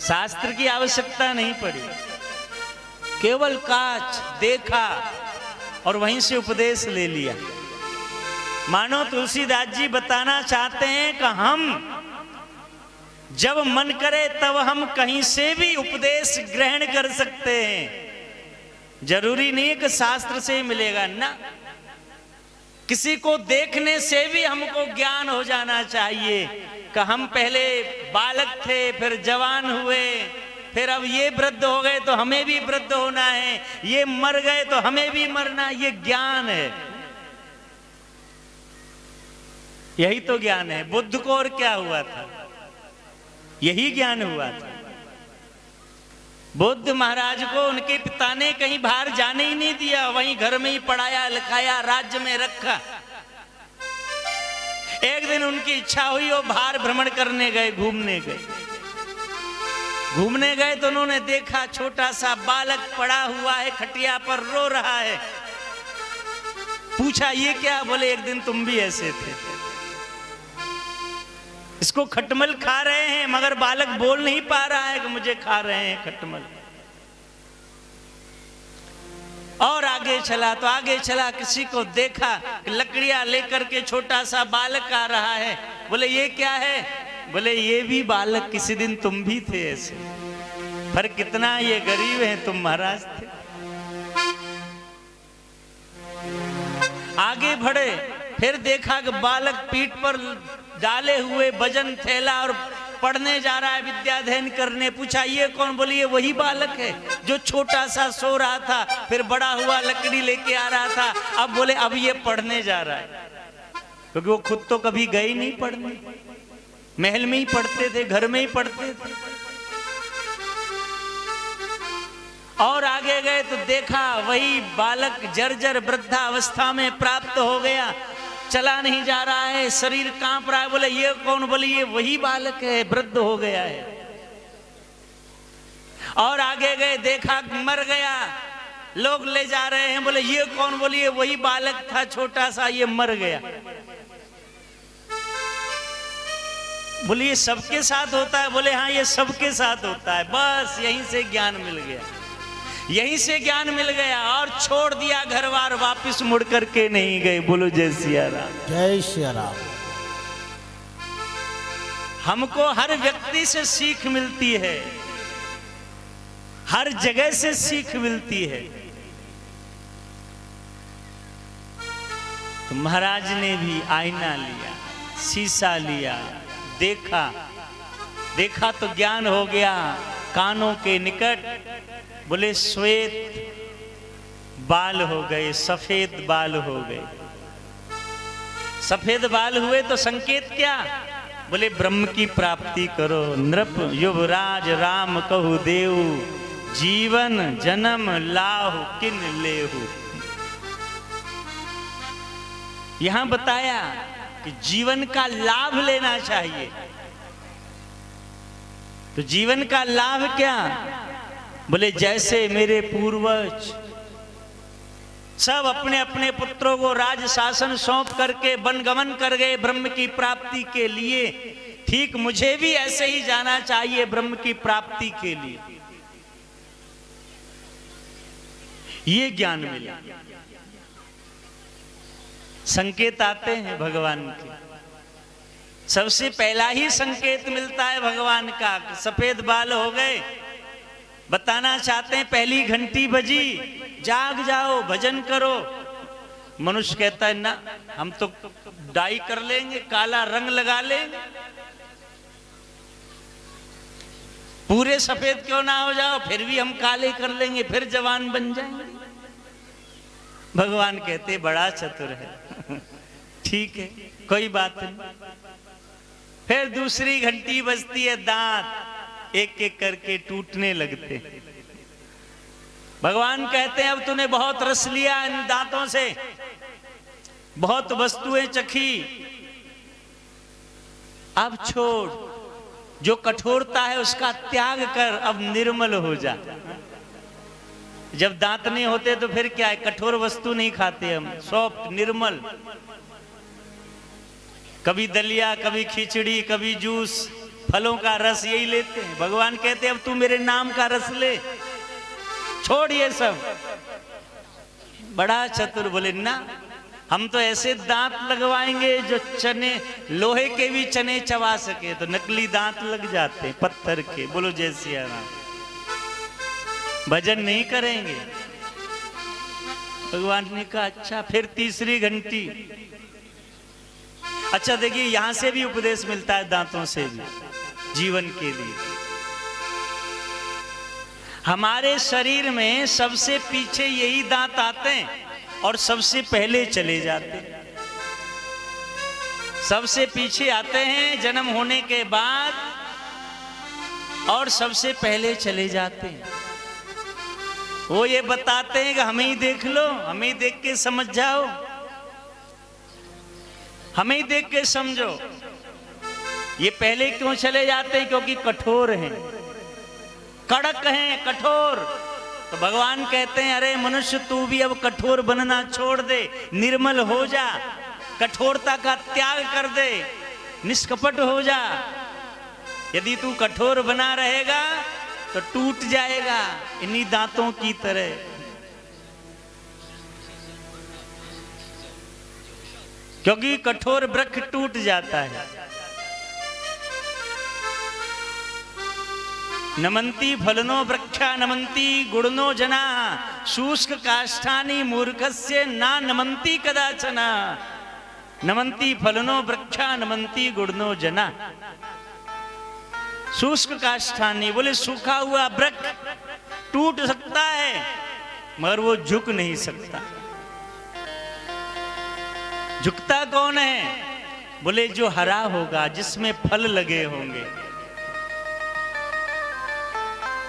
शास्त्र की आवश्यकता नहीं पड़ी, केवल कांच देखा और वहीं से उपदेश ले लिया। मानो तुलसीदास जी बताना चाहते हैं कि हम जब मन करे तब हम कहीं से भी उपदेश ग्रहण कर सकते हैं। जरूरी नहीं है कि शास्त्र से ही मिलेगा ना, किसी को देखने से भी हमको ज्ञान हो जाना चाहिए कि हम पहले बालक थे, फिर जवान हुए, फिर अब ये वृद्ध हो गए तो हमें भी वृद्ध होना है, ये मर गए तो हमें भी मरना है। ये ज्ञान है, यही तो ज्ञान है। बुद्ध को और क्या हुआ था, यही ज्ञान हुआ था। बुद्ध महाराज को उनके पिता ने कहीं बाहर जाने ही नहीं दिया, वहीं घर में ही पढ़ाया लिखाया, राज्य में रखा। एक दिन उनकी इच्छा हुई वो बाहर भ्रमण करने गए, घूमने गए तो उन्होंने देखा छोटा सा बालक पड़ा हुआ है खटिया पर, रो रहा है। पूछा ये क्या? बोले एक दिन तुम भी ऐसे थे। इसको खटमल खा रहे हैं, मगर बालक बोल नहीं पा रहा है कि मुझे खा रहे हैं खटमल। और आगे चला तो आगे चला, किसी को देखा कि लकड़ियां लेकर के छोटा सा बालक आ रहा है। बोले ये क्या है? बोले ये भी बालक, किसी दिन तुम भी थे ऐसे, पर कितना ये गरीब है, तुम महाराज थे। आगे बढ़े, फिर देखा कि बालक पीठ पर डाले हुए वजन थैला और पढ़ने जा रहा है, विद्याध्ययन करने। पूछा ये कौन? बोले ये वही बालक है जो छोटा सा सो रहा था, फिर बड़ा हुआ लकड़ी लेके आ रहा था। अब बोले अब ये पढ़ने जा रहा है, क्योंकि वो खुद तो कभी गए नहीं पढ़ने, महल में ही पढ़ते थे, घर में ही पढ़ते थे। और आगे गए तो देखा वही बालक जर्जर वृद्धावस्था में प्राप्त हो गया, चला नहीं जा रहा है, शरीर कांप रहा है। बोले ये कौन? बोले ये वही बालक है, वृद्ध हो गया है। और आगे गए देखा मर गया, लोग ले जा रहे हैं। बोले ये कौन? बोले ये वही बालक था छोटा सा, ये मर गया। बोले ये सबके साथ होता है? बोले हाँ ये सबके साथ होता है। बस यहीं से ज्ञान मिल गया, यहीं से ज्ञान मिल गया। और छोड़ दिया घर बार, वापिस मुड़ करके नहीं गए। बोलो जय सिया राम। जय सिया राम। हमको हर व्यक्ति से सीख मिलती है, हर जगह से सीख मिलती है। तो महाराज ने भी आईना लिया, शीशा लिया, देखा तो ज्ञान हो गया। कानों के निकट बोले श्वेत बाल हो गए, सफेद बाल हो गए। सफेद बाल हुए तो संकेत क्या? बोले ब्रह्म की प्राप्ति करो। नृप युवराज राम कहु देव, जीवन जन्म लाहु किन लेहु। यहां बताया कि जीवन का लाभ लेना चाहिए। तो जीवन का लाभ क्या? बोले जैसे मेरे पूर्वज सब अपने अपने पुत्रों को राज शासन सौंप करके वनगमन कर गए ब्रह्म की प्राप्ति के लिए, ठीक मुझे भी ऐसे ही जाना चाहिए ब्रह्म की प्राप्ति के लिए। ये ज्ञान मिला। संकेत आते हैं भगवान के। सबसे पहला ही संकेत मिलता है भगवान का, सफेद बाल हो गए। बताना चाहते हैं पहली घंटी बजी, जाग जाओ, भजन करो। मनुष्य कहता है ना, हम तो डाई कर लेंगे, काला रंग लगा लेंगे, पूरे सफेद क्यों ना हो जाओ, फिर भी हम काले कर लेंगे, फिर जवान बन जाएंगे। भगवान कहते बड़ा चतुर है। ठीक है, कोई बात नहीं। फिर दूसरी घंटी बजती है, दांत एक एक करके टूटने लगते। भगवान कहते हैं अब तूने बहुत रस लिया इन दांतों से, बहुत वस्तुएं चखी, अब छोड़, जो कठोरता है उसका त्याग कर, अब निर्मल हो जा। जब दांत नहीं होते तो फिर क्या है, कठोर वस्तु नहीं खाते हम, सॉफ्ट निर्मल, कभी दलिया, कभी खिचड़ी, कभी जूस, फलों का रस यही लेते हैं। भगवान कहते हैं अब तू मेरे नाम का रस ले, छोड़ ये सब। बड़ा चतुर। बोले ना, हम तो ऐसे दांत लगवाएंगे जो चने, लोहे के भी चने चबा सके। तो नकली दांत लग जाते पत्थर के। बोलो जय सिया राम। भजन नहीं करेंगे। भगवान ने कहा अच्छा। फिर तीसरी घंटी। अच्छा देखिए, यहां से भी उपदेश मिलता है, दांतों से भी जीवन के लिए। हमारे शरीर में सबसे पीछे यही दांत आते हैं और सबसे पहले चले जाते हैं। सबसे पीछे आते हैं जन्म होने के बाद और सबसे पहले चले जाते हैं। वो ये बताते हैं कि हमें ही देख लो, हमें ही देख के समझ जाओ, हमें ही देख के समझो। ये पहले क्यों चले जाते हैं? क्योंकि कठोर हैं, कड़क हैं, कठोर। तो भगवान कहते हैं अरे मनुष्य, तू भी अब कठोर बनना छोड़ दे, निर्मल हो जा, कठोरता का त्याग कर दे, निष्कपट हो जा। यदि तू कठोर बना रहेगा तो टूट जाएगा इन्हीं दांतों की तरह। क्योंकि कठोर वृक्ष टूट जाता है। नमंती फलनो वृक्षा नमंती गुणनो जना, शुष्क काष्ठानि मूर्खस्य ना नमंती कदाचन। नमंती फलनो वृक्षा नमंती गुणनो जना। शुष्क काष्ठानि बोले सूखा हुआ वृक्ष टूट सकता है मगर वो झुक नहीं सकता। झुकता कौन है? बोले जो हरा होगा, जिसमें फल लगे होंगे।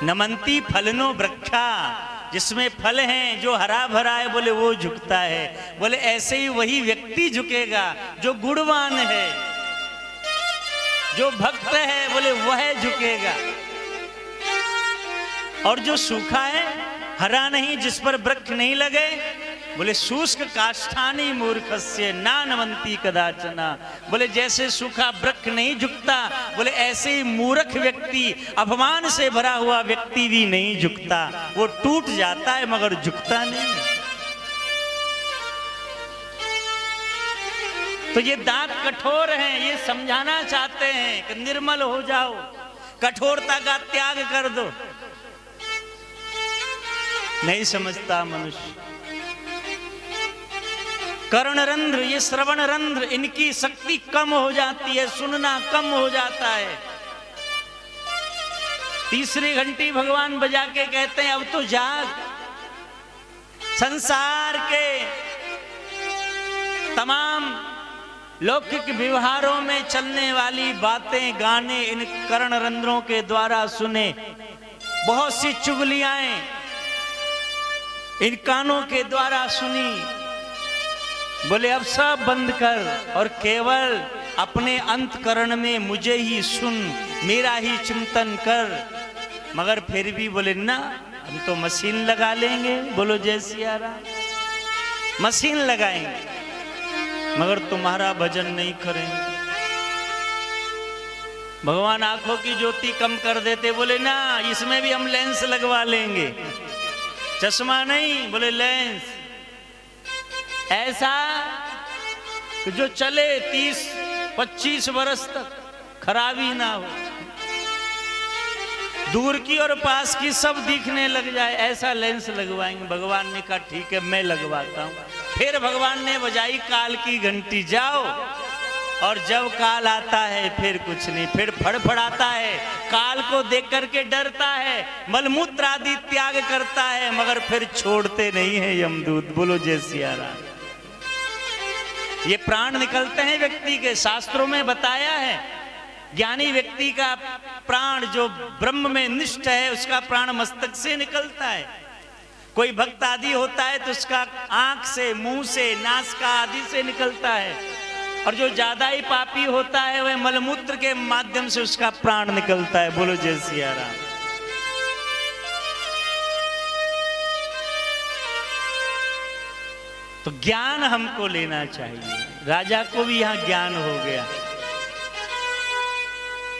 नमंती फलनो वृक्षा, जिसमें फल हैं, जो हरा भरा है, बोले वो झुकता है। बोले ऐसे ही वही व्यक्ति झुकेगा जो गुणवान है, जो भक्त है, बोले वह झुकेगा। और जो सूखा है, हरा नहीं, जिस पर वृक्ष नहीं लगे, बोले शुष्क काष्ठानि मूर्खस्य ना नमंती कदाचन। बोले जैसे सूखा वृक्ष नहीं झुकता, बोले ऐसे ही मूर्ख व्यक्ति, अपमान से भरा हुआ व्यक्ति भी नहीं झुकता। वो टूट जाता है मगर झुकता नहीं। तो ये दांत कठोर हैं, ये समझाना चाहते हैं कि निर्मल हो जाओ, कठोरता का त्याग कर दो। नहीं समझता मनुष्य। कर्ण रंध्र, ये श्रवण रंध्र, इनकी शक्ति कम हो जाती है, सुनना कम हो जाता है। तीसरी घंटी भगवान बजा के कहते हैं अब तो जाग। संसार के तमाम लौकिक व्यवहारों में चलने वाली बातें, गाने इन कर्ण रंध्रों के द्वारा सुने। बहुत सी चुगलियां इन कानों के द्वारा सुनी। बोले अब सब बंद कर और केवल अपने अंतकरण में मुझे ही सुन, मेरा ही चिंतन कर। मगर फिर भी बोले ना, हम तो मशीन लगा लेंगे। बोलो जय सिया राम। मशीन लगाएंगे मगर तुम्हारा भजन नहीं करेंगे। भगवान आंखों की ज्योति कम कर देते। बोले ना, इसमें भी हम लेंस लगवा लेंगे। चश्मा नहीं, बोले लेंस। ऐसा कि जो चले 30-25 वर्ष तक, खराबी ना हो, दूर की और पास की सब दिखने लग जाए, ऐसा लेंस लगवाएंगे। भगवान ने कहा ठीक है, मैं लगवाता हूं। फिर भगवान ने बजाई काल की घंटी, जाओ। और जब काल आता है फिर कुछ नहीं, फिर फड़फड़ाता है, काल को देख करके डरता है, मलमूत्र आदि त्याग करता है, मगर फिर छोड़ते नहीं है यमदूत। बोलो जय सिया राम। ये प्राण निकलते हैं व्यक्ति के, शास्त्रों में बताया है। ज्ञानी व्यक्ति का प्राण जो ब्रह्म में निष्ठ है, उसका प्राण मस्तक से निकलता है। कोई भक्त आदि होता है तो उसका आंख से, मुंह से, नासिका आदि से निकलता है। और जो ज्यादा ही पापी होता है वह मलमूत्र के माध्यम से उसका प्राण निकलता है। बोलो जय सिया राम। तो ज्ञान हमको लेना चाहिए। राजा को भी यहां ज्ञान हो गया।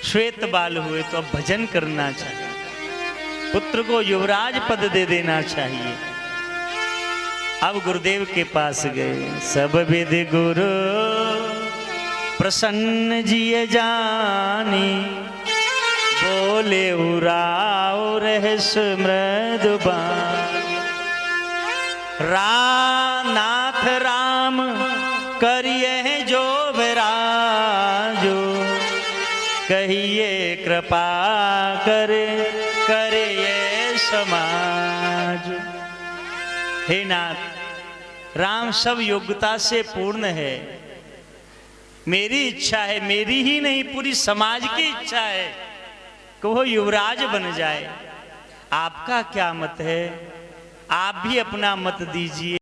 श्वेत बाल हुए तो अब भजन करना चाहिए, पुत्र को युवराज पद दे देना चाहिए। अब गुरुदेव के पास गए, सब विधि गुरु प्रसन्न जिय जानी, बोले उराओ रहस्य मृदुबानी। नाथ राम करिए जो विराजो, कहिए कृपा करे करिए समाज। हे नाथ, राम सब योग्यता से पूर्ण है, मेरी इच्छा है, मेरी ही नहीं पूरी समाज की इच्छा है कि वो युवराज बन जाए। आपका क्या मत है? आप भी अपना मत दीजिए।